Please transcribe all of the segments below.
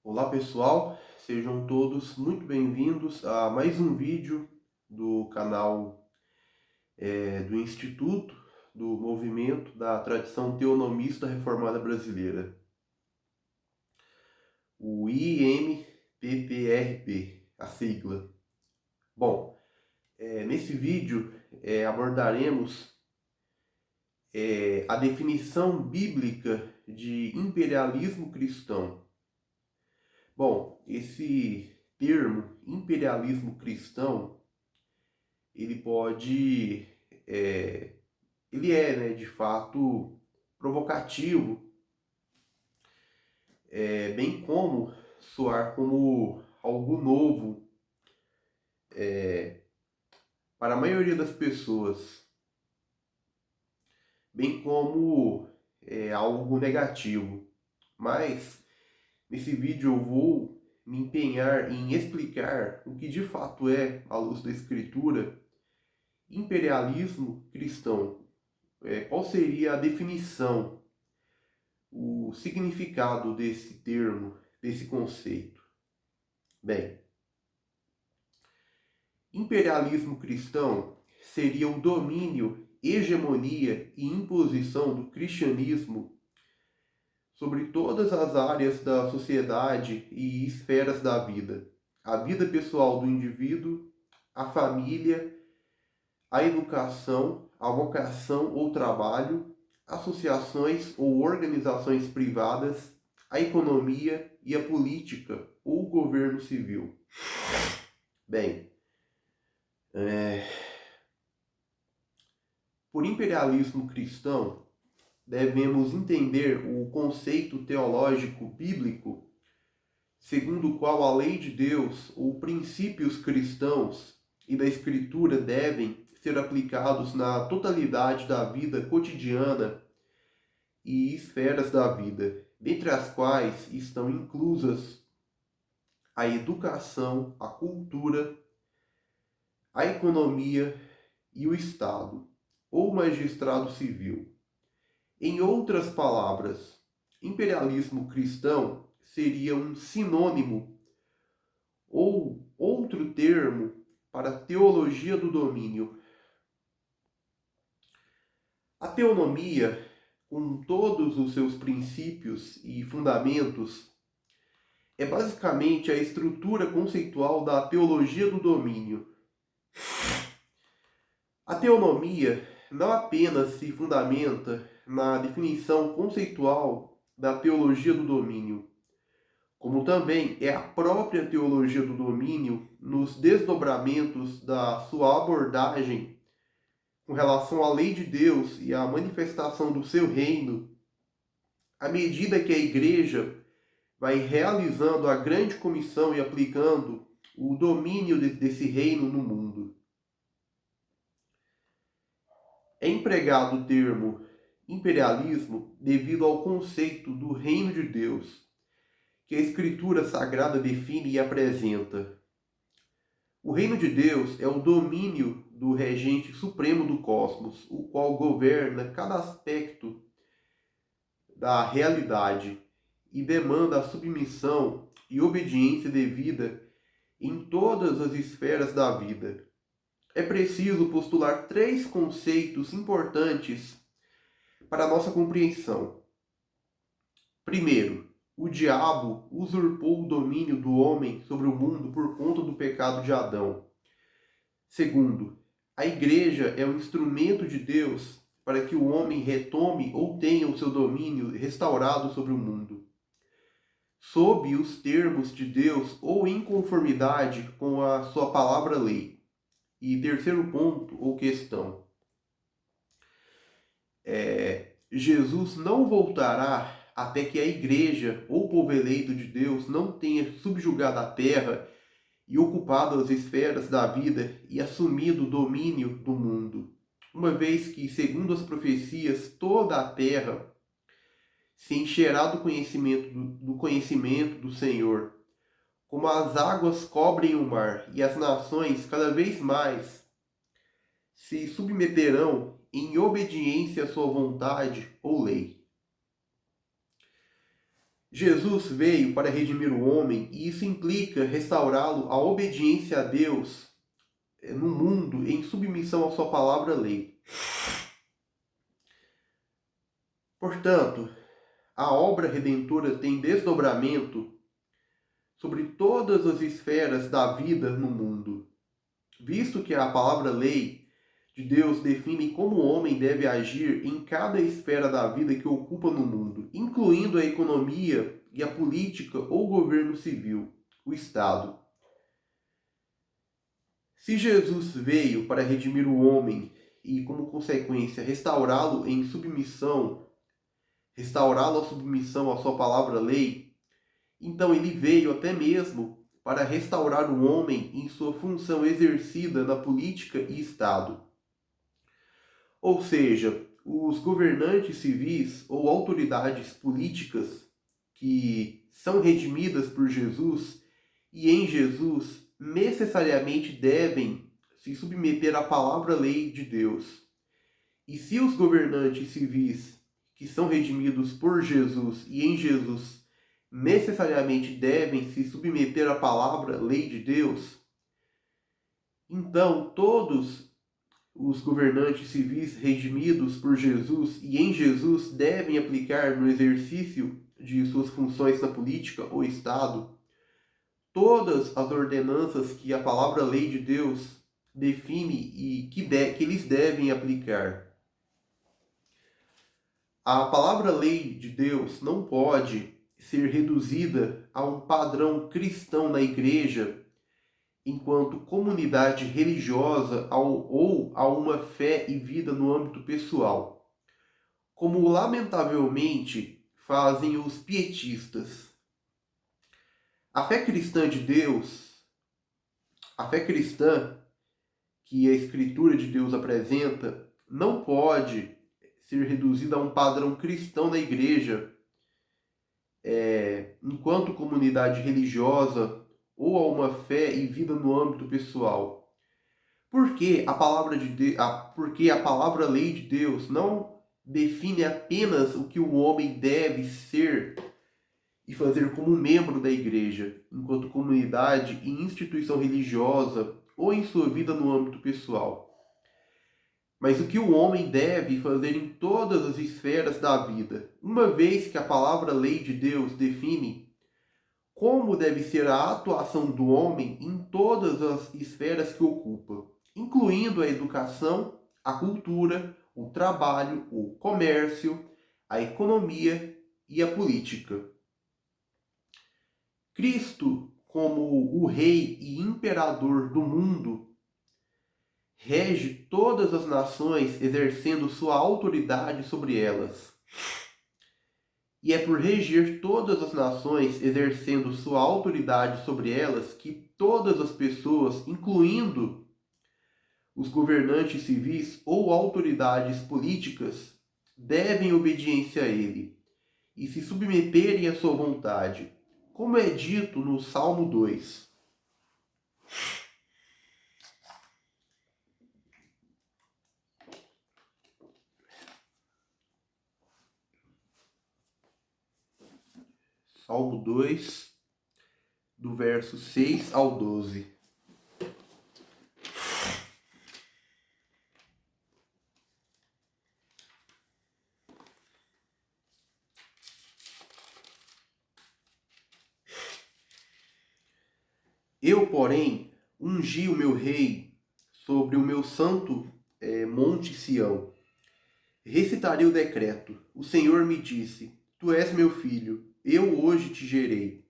Olá pessoal, sejam todos muito bem-vindos a mais um vídeo do canal do Instituto do Movimento da Tradição Teonomista Reformada Brasileira, o IMPPRP, a sigla. Bom, nesse vídeo abordaremos a definição bíblica de imperialismo cristão. Bom, esse termo imperialismo cristão ele pode, é, ele é, né, de fato provocativo, bem como soar como algo novo para a maioria das pessoas, bem como algo negativo. Mas nesse vídeo eu vou me empenhar em explicar o que de fato é, à luz da Escritura, imperialismo cristão. Qual seria a definição, o significado desse termo, desse conceito? Bem, imperialismo cristão seria o domínio, hegemonia e imposição do cristianismo sobre todas as áreas da sociedade e esferas da vida. A vida pessoal do indivíduo, a família, a educação, a vocação ou trabalho, associações ou organizações privadas, a economia e a política ou governo civil. Bem, por imperialismo cristão, devemos entender o conceito teológico bíblico segundo o qual a lei de Deus ou princípios cristãos e da Escritura devem ser aplicados na totalidade da vida cotidiana e esferas da vida, dentre as quais estão inclusas a educação, a cultura, a economia e o Estado, ou magistrado civil. Em outras palavras, imperialismo cristão seria um sinônimo ou outro termo para a teologia do domínio. A teonomia, com todos os seus princípios e fundamentos, é basicamente a estrutura conceitual da teologia do domínio. A teonomia não apenas se fundamenta na definição conceitual da teologia do domínio, como também é a própria teologia do domínio nos desdobramentos da sua abordagem com relação à lei de Deus e à manifestação do seu reino, à medida que a igreja vai realizando a grande comissão e aplicando o domínio desse reino no mundo. É empregado o termo imperialismo devido ao conceito do reino de Deus, que a Escritura Sagrada define e apresenta. O reino de Deus é o domínio do regente supremo do cosmos, o qual governa cada aspecto da realidade e demanda a submissão e obediência devida em todas as esferas da vida. É preciso postular três conceitos importantes para a nossa compreensão. Primeiro, o diabo usurpou o domínio do homem sobre o mundo por conta do pecado de Adão. Segundo, a igreja é um instrumento de Deus para que o homem retome ou tenha o seu domínio restaurado sobre o mundo, sob os termos de Deus ou em conformidade com a sua palavra-lei. E terceiro ponto ou questão, Jesus não voltará até que a igreja ou povo eleito de Deus não tenha subjugado a terra e ocupado as esferas da vida e assumido o domínio do mundo. Uma vez que, segundo as profecias, toda a terra se encherá do conhecimento do Senhor, como as águas cobrem o mar, e as nações cada vez mais se submeterão em obediência à sua vontade ou lei. Jesus veio para redimir o homem e isso implica restaurá-lo à obediência a Deus no mundo em submissão à sua palavra lei. Portanto, a obra redentora tem desdobramento sobre todas as esferas da vida no mundo, visto que a palavra lei de Deus define como o homem deve agir em cada esfera da vida que ocupa no mundo, incluindo a economia e a política ou governo civil, o Estado. Se Jesus veio para redimir o homem e, como consequência, restaurá-lo à submissão à sua palavra lei, então ele veio até mesmo para restaurar o homem em sua função exercida na política e Estado. Ou seja, os governantes civis ou autoridades políticas que são redimidas por Jesus e em Jesus necessariamente devem se submeter à palavra lei de Deus. E se os governantes civis que são redimidos por Jesus e em Jesus necessariamente devem se submeter à palavra lei de Deus, então todos os governantes civis redimidos por Jesus e em Jesus devem aplicar no exercício de suas funções na política ou Estado todas as ordenanças que a palavra lei de Deus define e que eles devem aplicar. A palavra lei de Deus não pode ser reduzida a um padrão cristão na igreja enquanto comunidade religiosa ou a uma fé e vida no âmbito pessoal, como lamentavelmente fazem os pietistas. A fé cristã de Deus, a fé cristã que a Escritura de Deus apresenta, não pode ser reduzida a um padrão cristão na igreja, enquanto comunidade religiosa ou a uma fé e vida no âmbito pessoal. Porque a palavra lei de Deus não define apenas o que o homem deve ser e fazer como membro da igreja, enquanto comunidade e instituição religiosa ou em sua vida no âmbito pessoal, mas o que o homem deve fazer em todas as esferas da vida, uma vez que a palavra lei de Deus define como deve ser a atuação do homem em todas as esferas que ocupa, incluindo a educação, a cultura, o trabalho, o comércio, a economia e a política. Cristo, como o rei e imperador do mundo, rege todas as nações exercendo sua autoridade sobre elas. E é por reger todas as nações exercendo sua autoridade sobre elas que todas as pessoas, incluindo os governantes civis ou autoridades políticas, devem obediência a ele e se submeterem à sua vontade, como é dito no Salmo 2. Salmo 2, do verso 6 ao 12. Eu, porém, ungi o meu rei sobre o meu santo monte Sião. Recitarei o decreto. O Senhor me disse: Tu és meu filho, eu hoje te gerei.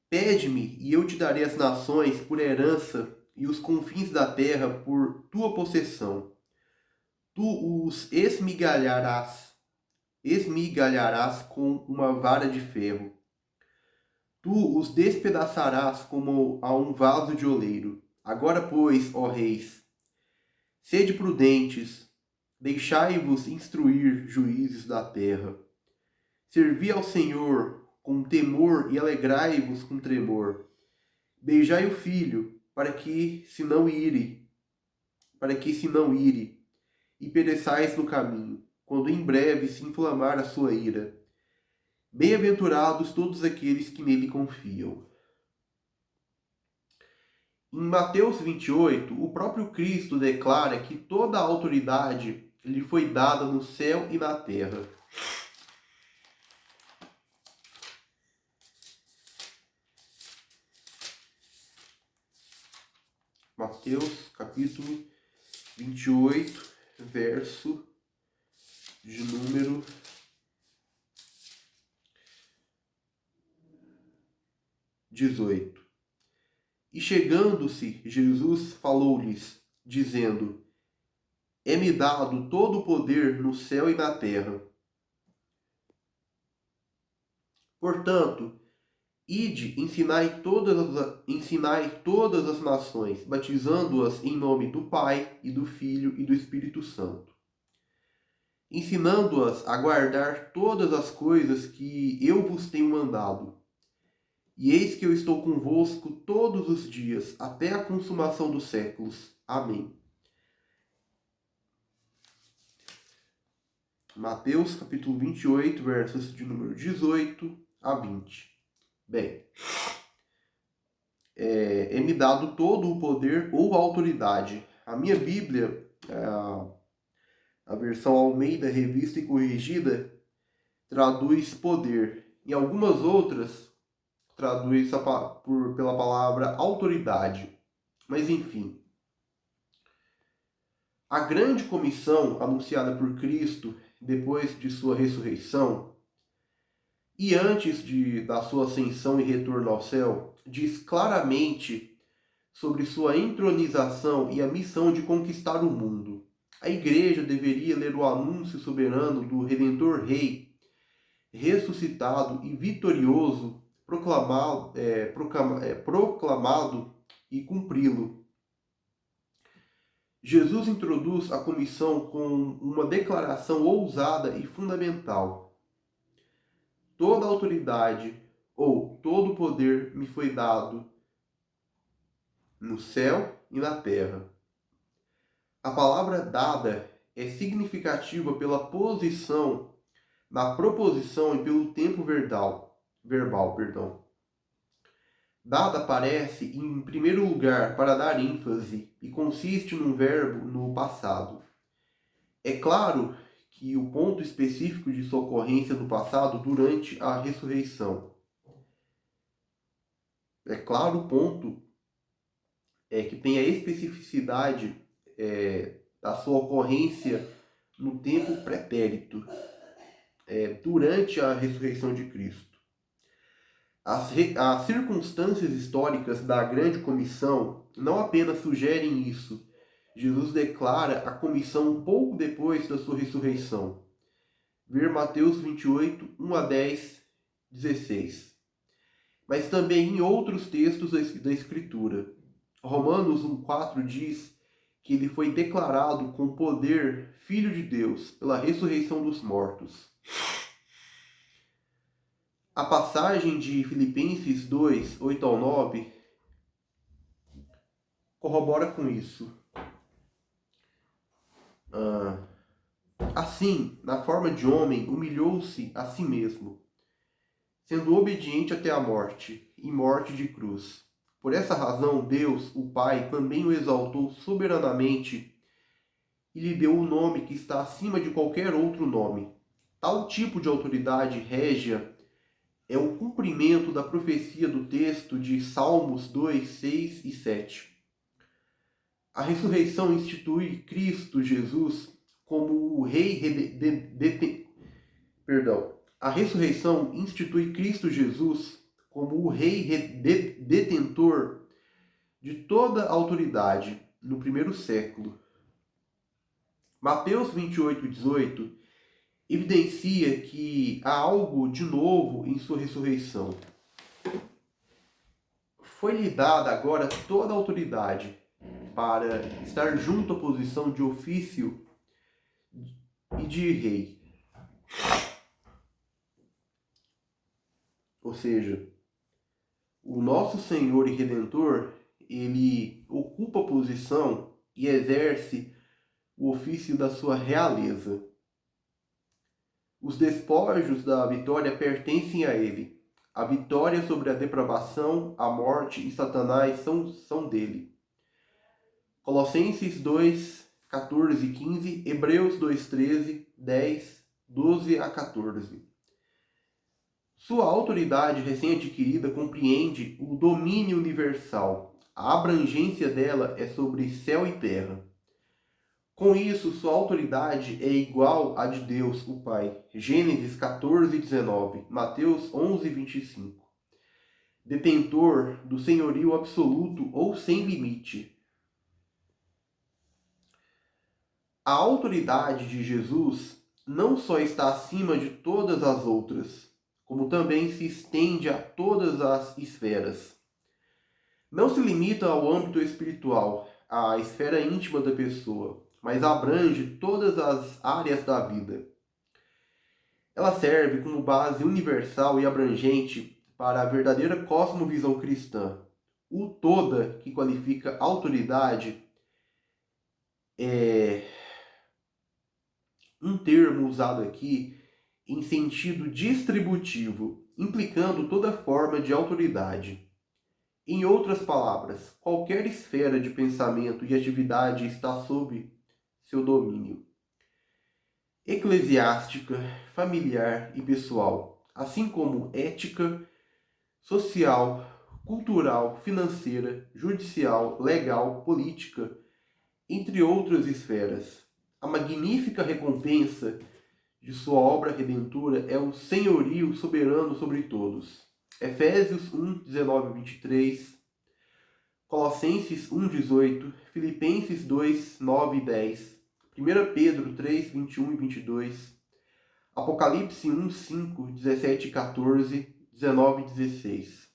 Pede-me e eu te darei as nações por herança e os confins da terra por tua possessão. Tu os esmigalharás com uma vara de ferro. Tu os despedaçarás como a um vaso de oleiro. Agora, pois, ó reis, sede prudentes, deixai-vos instruir, juízes da terra. Servi ao Senhor com temor e alegrai-vos com tremor. Beijai o filho, para que se não ire, e pereçais no caminho, quando em breve se inflamar a sua ira. Bem-aventurados todos aqueles que nele confiam. Em Mateus 28, o próprio Cristo declara que toda a autoridade lhe foi dada no céu e na terra. Mateus, capítulo 28, verso de número 18. E chegando-se, Jesus falou-lhes, dizendo: É-me dado todo o poder no céu e na terra. Portanto, ide, ensinai todas as nações, batizando-as em nome do Pai, e do Filho e do Espírito Santo, ensinando-as a guardar todas as coisas que eu vos tenho mandado. E eis que eu estou convosco todos os dias, até a consumação dos séculos. Amém. Mateus, capítulo 28, versos de número 18 a 20. Bem, é-me dado todo o poder ou autoridade. A minha Bíblia, a versão Almeida, revista e corrigida, traduz poder. Em algumas outras, traduz pela palavra autoridade. Mas enfim, a grande comissão anunciada por Cristo depois de sua ressurreição e antes da sua ascensão e retorno ao céu, diz claramente sobre sua entronização e a missão de conquistar o mundo. A Igreja deveria ler o anúncio soberano do Redentor Rei, ressuscitado e vitorioso, proclamado e cumpri-lo. Jesus introduz a comissão com uma declaração ousada e fundamental. Toda autoridade ou todo poder me foi dado no céu e na terra. A palavra dada é significativa pela posição, na proposição e pelo tempo verbal. Dada aparece em primeiro lugar para dar ênfase e consiste num verbo no passado. É claro que o ponto específico de sua ocorrência no passado durante a ressurreição. É claro o ponto que tem a especificidade da sua ocorrência no tempo pretérito, durante a ressurreição de Cristo. As circunstâncias históricas da grande comissão não apenas sugerem isso. Jesus declara a comissão um pouco depois da sua ressurreição. Ver Mateus 28, 1 a 10, 16. Mas também em outros textos da Escritura. Romanos 1,4 diz que ele foi declarado com poder Filho de Deus pela ressurreição dos mortos. A passagem de Filipenses 2, 8 ao 9, corrobora com isso. Assim, na forma de homem, humilhou-se a si mesmo, sendo obediente até a morte, e morte de cruz. Por essa razão, Deus, o Pai, também o exaltou soberanamente e lhe deu o nome que está acima de qualquer outro nome. Tal tipo de autoridade régia é o cumprimento da profecia do texto de Salmos 2, 6 e 7. A ressurreição institui Cristo Jesus como o Rei A ressurreição institui Cristo Jesus como o Rei detentor de toda a autoridade no primeiro século. Mateus 28, 18 evidencia que há algo de novo em sua ressurreição. Foi-lhe dada agora toda a autoridade para estar junto à posição de ofício e de rei. Ou seja, o nosso Senhor e Redentor, ele ocupa a posição e exerce o ofício da sua realeza. Os despojos da vitória pertencem a ele. A vitória sobre a depravação, a morte e Satanás são dele. Colossenses 2, 14 e 15, Hebreus 2, 13, 10, 12 a 14. Sua autoridade recém-adquirida compreende o domínio universal. A abrangência dela é sobre céu e terra. Com isso, sua autoridade é igual à de Deus, o Pai. Gênesis 14, 19, Mateus 11, 25. Detentor do senhorio absoluto ou sem limite. A autoridade de Jesus não só está acima de todas as outras, como também se estende a todas as esferas. Não se limita ao âmbito espiritual, à esfera íntima da pessoa, mas abrange todas as áreas da vida. Ela serve como base universal e abrangente para a verdadeira cosmovisão cristã. O toda, que qualifica autoridade, é um termo usado aqui em sentido distributivo, implicando toda forma de autoridade. Em outras palavras, qualquer esfera de pensamento e atividade está sob seu domínio. Eclesiástica, familiar e pessoal, assim como ética, social, cultural, financeira, judicial, legal, política, entre outras esferas. A magnífica recompensa de sua obra redentora é o senhorio soberano sobre todos. Efésios 1, 19 e 23, Colossenses 1, 18, Filipenses 2, 9 e 10, 1 Pedro 3, 21 e 22, Apocalipse 1, 5, 17 e 14, 19 e 16.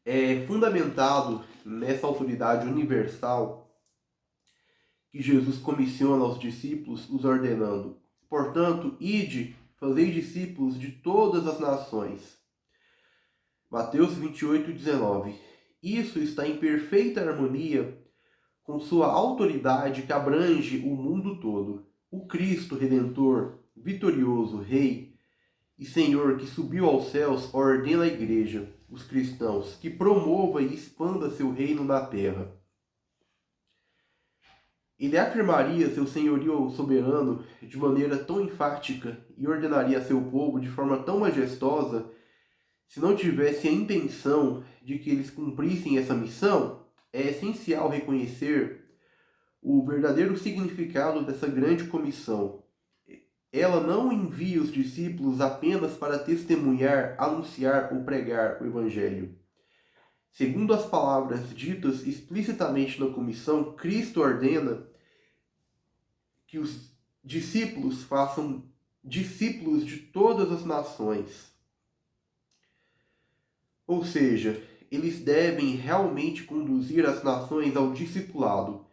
É fundamentado nessa autoridade universal que Jesus comissiona aos discípulos, os ordenando: portanto, ide, fazei discípulos de todas as nações. Mateus 28, 19. Isso está em perfeita harmonia com sua autoridade que abrange o mundo todo. O Cristo Redentor, vitorioso, Rei e Senhor que subiu aos céus, ordena à Igreja, os cristãos, que promova e expanda seu reino na terra. Ele afirmaria seu senhorio soberano de maneira tão enfática e ordenaria a seu povo de forma tão majestosa se não tivesse a intenção de que eles cumprissem essa missão. É essencial reconhecer o verdadeiro significado dessa grande comissão. Ela não envia os discípulos apenas para testemunhar, anunciar ou pregar o Evangelho. Segundo as palavras ditas explicitamente na comissão, Cristo ordena que os discípulos façam discípulos de todas as nações. Ou seja, eles devem realmente conduzir as nações ao discipulado,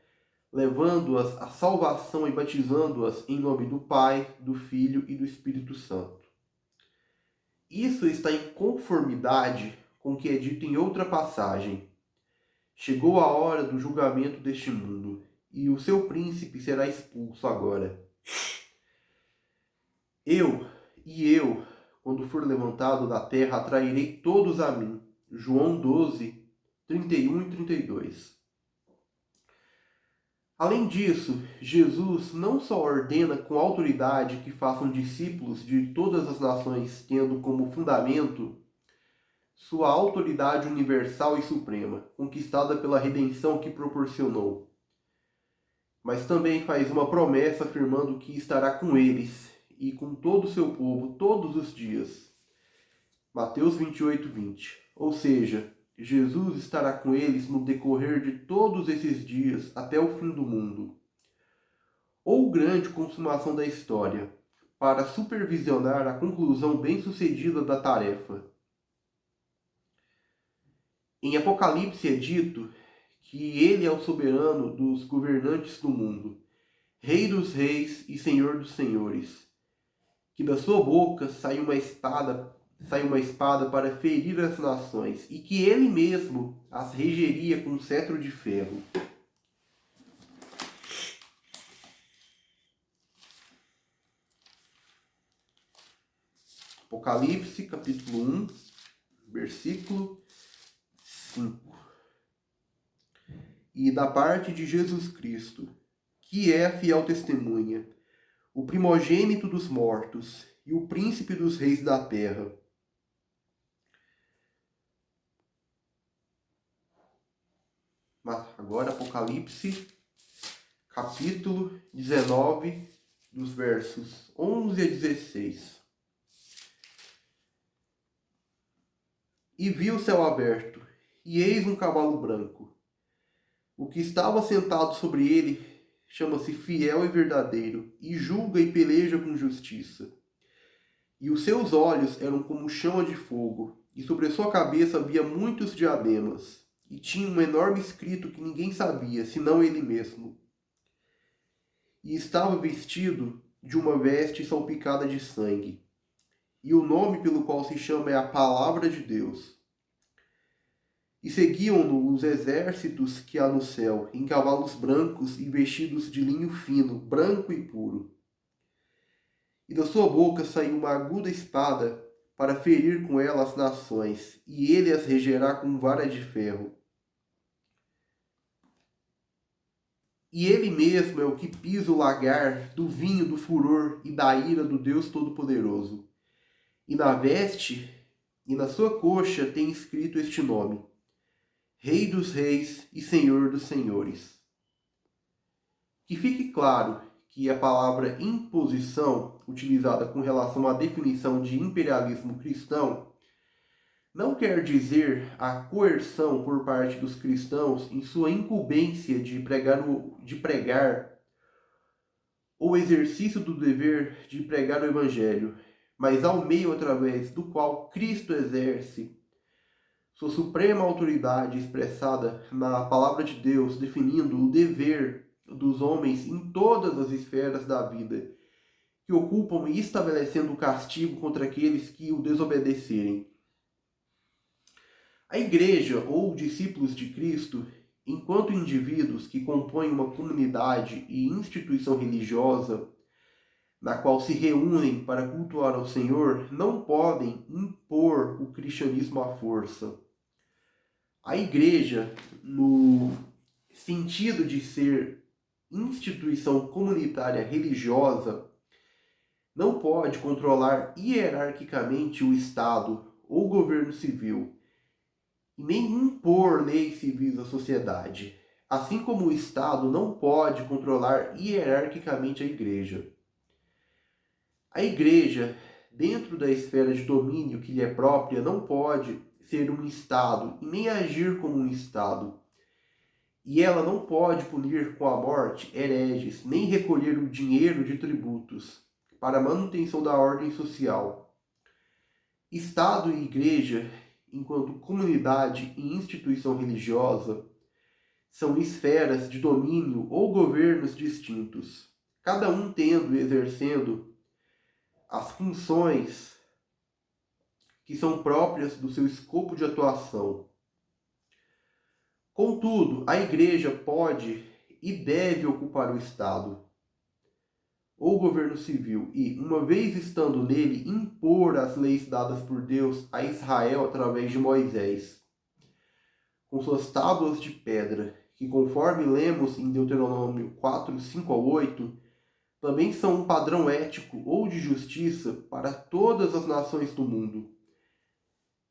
levando-as à salvação e batizando-as em nome do Pai, do Filho e do Espírito Santo. Isso está em conformidade com o que é dito em outra passagem. Chegou a hora do julgamento deste mundo, e o seu príncipe será expulso agora. Eu, quando for levantado da terra, atrairei todos a mim. João 12, 31 e 32. Além disso, Jesus não só ordena com autoridade que façam discípulos de todas as nações, tendo como fundamento sua autoridade universal e suprema, conquistada pela redenção que proporcionou, mas também faz uma promessa afirmando que estará com eles e com todo o seu povo todos os dias. Mateus 28, 20. Ou seja, Jesus estará com eles no decorrer de todos esses dias até o fim do mundo, ou grande consumação da história, para supervisionar a conclusão bem-sucedida da tarefa. Em Apocalipse é dito que ele é o soberano dos governantes do mundo, Rei dos reis e Senhor dos senhores, que da sua boca sai uma espada sai uma espada para ferir as nações, e que ele mesmo as regeria com um cetro de ferro. Apocalipse, capítulo 1, versículo 5. E da parte de Jesus Cristo, que é a fiel testemunha, o primogênito dos mortos e o príncipe dos reis da terra. Agora, Apocalipse, capítulo 19, dos versos 11 a 16. E vi o céu aberto, e eis um cavalo branco. O que estava sentado sobre ele chama-se Fiel e Verdadeiro, e julga e peleja com justiça. E os seus olhos eram como chama de fogo, e sobre a sua cabeça havia muitos diademas, e tinha um enorme escrito que ninguém sabia, senão ele mesmo. E estava vestido de uma veste salpicada de sangue. E o nome pelo qual se chama é a Palavra de Deus. E seguiam-no os exércitos que há no céu, em cavalos brancos e vestidos de linho fino, branco e puro. E da sua boca saiu uma aguda espada para ferir com ela as nações, e ele as regerá com vara de ferro. E ele mesmo é o que pisa o lagar do vinho do furor e da ira do Deus Todo-Poderoso. E na veste e na sua coxa tem escrito este nome: Rei dos Reis e Senhor dos Senhores. Que fique claro que a palavra imposição, utilizada com relação à definição de imperialismo cristão, não quer dizer a coerção por parte dos cristãos em sua incumbência de pregar ou exercício do dever de pregar o Evangelho, mas ao meio através do qual Cristo exerce sua suprema autoridade expressada na palavra de Deus, definindo o dever dos homens em todas as esferas da vida, que ocupam e estabelecendo o castigo contra aqueles que o desobedecerem. A igreja ou discípulos de Cristo, enquanto indivíduos que compõem uma comunidade e instituição religiosa, na qual se reúnem para cultuar ao Senhor, não podem impor o cristianismo à força. A igreja, no sentido de ser instituição comunitária religiosa, não pode controlar hierarquicamente o Estado ou o governo civil, e nem impor leis civis à sociedade, assim como o Estado não pode controlar hierarquicamente a igreja. A igreja, dentro da esfera de domínio que lhe é própria, não pode ser um Estado e nem agir como um Estado. E ela não pode punir com a morte hereges, nem recolher o dinheiro de tributos para a manutenção da ordem social. Estado e igreja, enquanto comunidade e instituição religiosa, são esferas de domínio ou governos distintos, cada um tendo e exercendo as funções que são próprias do seu escopo de atuação. Contudo, a igreja pode e deve ocupar o Estado ou governo civil e, uma vez estando nele, impor as leis dadas por Deus a Israel através de Moisés, com suas tábuas de pedra, que, conforme lemos em Deuteronômio 4, 5 a 8, também são um padrão ético ou de justiça para todas as nações do mundo.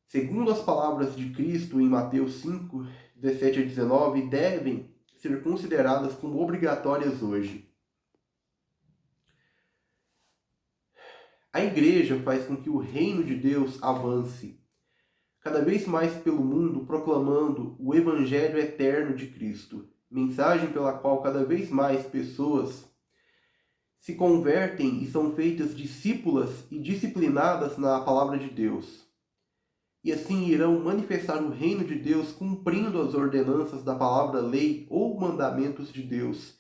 Segundo as palavras de Cristo em Mateus 5, 17 a 19, devem ser consideradas como obrigatórias hoje. A igreja faz com que o reino de Deus avance cada vez mais pelo mundo, proclamando o Evangelho eterno de Cristo, mensagem pela qual cada vez mais pessoas se convertem e são feitas discípulas e disciplinadas na palavra de Deus. E assim irão manifestar o reino de Deus cumprindo as ordenanças da palavra lei ou mandamentos de Deus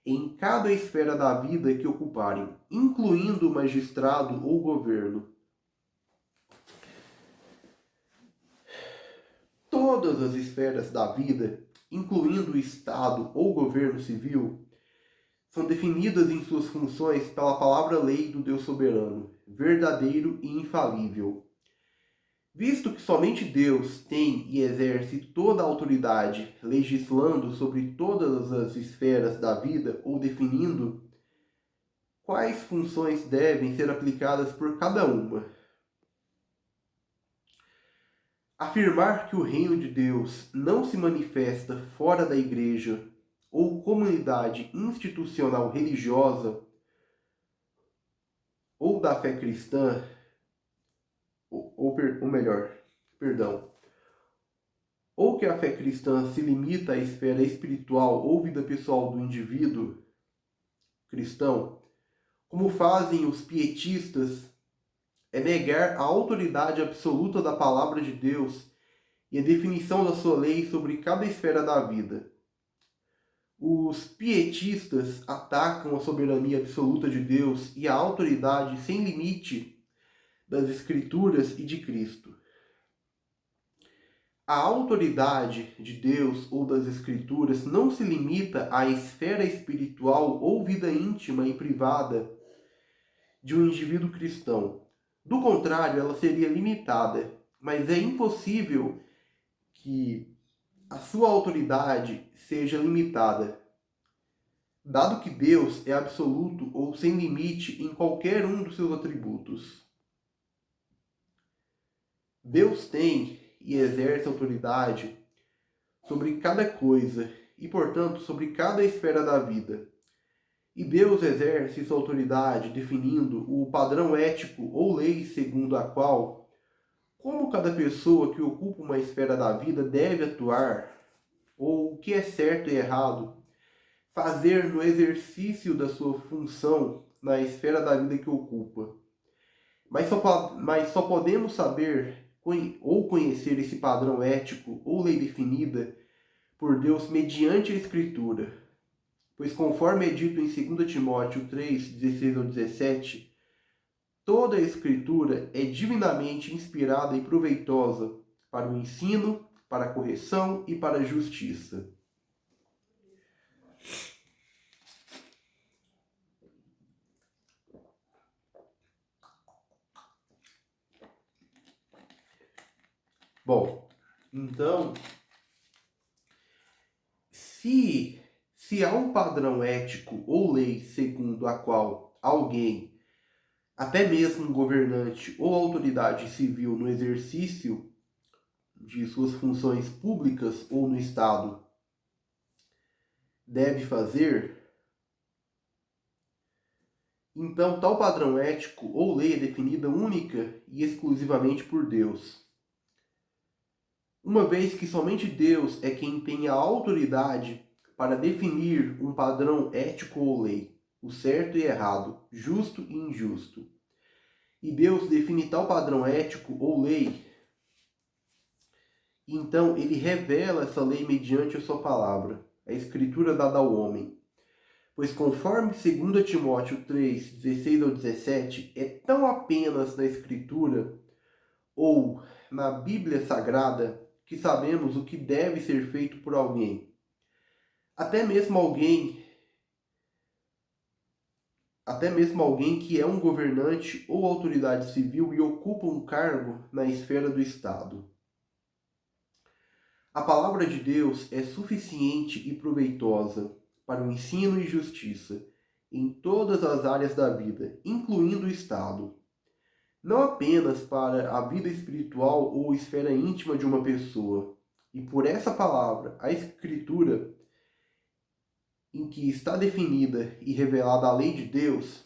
em cada esfera da vida que ocuparem, incluindo o magistrado ou governo. todas as esferas da vida, incluindo o Estado ou governo civil, são definidas em suas funções pela palavra-lei do Deus soberano, verdadeiro e infalível. Visto que somente Deus tem e exerce toda a autoridade, legislando sobre todas as esferas da vida ou definindo quais funções devem ser aplicadas por cada uma. Afirmar que o reino de Deus não se manifesta fora da igreja ou comunidade institucional religiosa ou da fé cristã, ou que a fé cristã se limita à esfera espiritual ou vida pessoal do indivíduo cristão, como fazem os pietistas, é negar a autoridade absoluta da palavra de Deus e a definição da sua lei sobre cada esfera da vida. Os pietistas atacam a soberania absoluta de Deus e a autoridade sem limite das Escrituras e de Cristo. A autoridade de Deus ou das Escrituras não se limita à esfera espiritual ou vida íntima e privada de um indivíduo cristão. Do contrário, ela seria limitada, mas é impossível que a sua autoridade seja limitada, dado que Deus é absoluto ou sem limite em qualquer um dos seus atributos. Deus tem e exerce autoridade sobre cada coisa e, portanto, sobre cada esfera da vida. E Deus exerce sua autoridade definindo o padrão ético ou lei segundo a qual, como cada pessoa que ocupa uma esfera da vida deve atuar, ou o que é certo e errado, fazer no exercício da sua função na esfera da vida que ocupa. Mas só podemos saber ou conhecer esse padrão ético ou lei definida por Deus mediante a Escritura. Pois conforme é dito em 2 Timóteo 3, 16 ao 17, toda a Escritura é divinamente inspirada e proveitosa para o ensino, para a correção e para a justiça. Bom, então, se há um padrão ético ou lei segundo a qual alguém, até mesmo um governante ou autoridade civil no exercício de suas funções públicas ou no Estado, deve fazer, então tal padrão ético ou lei é definida única e exclusivamente por Deus. Uma vez que somente Deus é quem tem a autoridade para definir um padrão ético ou lei, o certo e errado, justo e injusto. E Deus define tal padrão ético ou lei, então ele revela essa lei mediante a sua palavra, a Escritura dada ao homem. Pois conforme 2 Timóteo 3, 16 ao 17, é tão apenas na Escritura ou na Bíblia Sagrada que sabemos o que deve ser feito por alguém. Até mesmo alguém que é um governante ou autoridade civil e ocupa um cargo na esfera do Estado. A palavra de Deus é suficiente e proveitosa para o ensino e justiça em todas as áreas da vida, incluindo o Estado. Não apenas para a vida espiritual ou esfera íntima de uma pessoa. E por essa palavra, a Escritura, em que está definida e revelada a lei de Deus,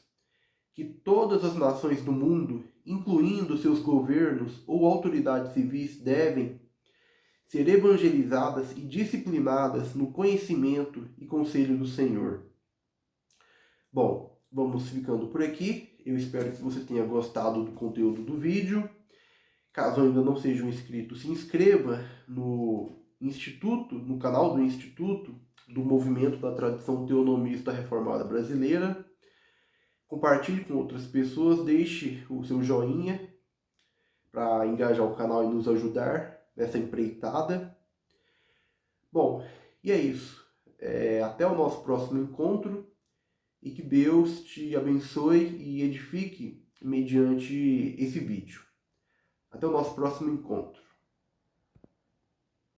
que todas as nações do mundo, incluindo seus governos ou autoridades civis, devem ser evangelizadas e disciplinadas no conhecimento e conselho do Senhor. Bom, vamos ficando por aqui. Eu espero que você tenha gostado do conteúdo do vídeo. Caso ainda não seja um inscrito, se inscreva no canal do Instituto do Movimento da Tradição Teonomista Reformada Brasileira. Compartilhe com outras pessoas, deixe o seu joinha para engajar o canal e nos ajudar. nessa empreitada. Bom, e é isso. Até o nosso próximo encontro e que Deus te abençoe e edifique mediante esse vídeo. Até o nosso próximo encontro.